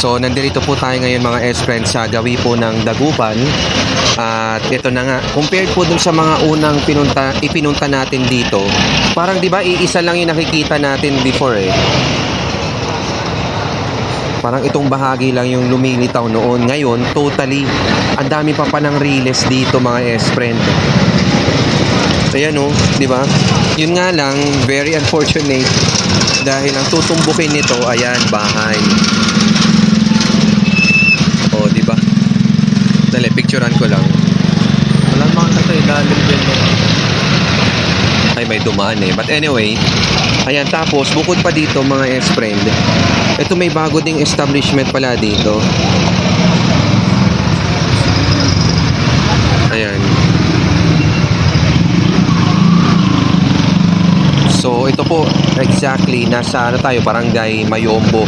So, nandito po tayo ngayon mga S-Friend sa gawi po ng Dagupan. At ito na nga, compared po dun sa mga unang ipinunta natin dito, parang di ba iisa lang yung nakikita natin before eh. Parang itong bahagi lang yung lumilitaw noon. Ngayon, totally, ang dami pa palang riles dito mga S-Friend. Ayan o, di ba? Yun nga lang, very unfortunate dahil ang tutumbukin nito, ayan, bahay. O, di ba? Dali, picturean ko lang. Wala mga nasa ilalim din mo. Ay, may dumaan eh. But anyway, ayan, tapos, bukod pa dito mga S-Friend, ito may bago ding establishment pala dito. Ayan. So, ito po, exactly, nasa ano tayo, Barangay Mayombo.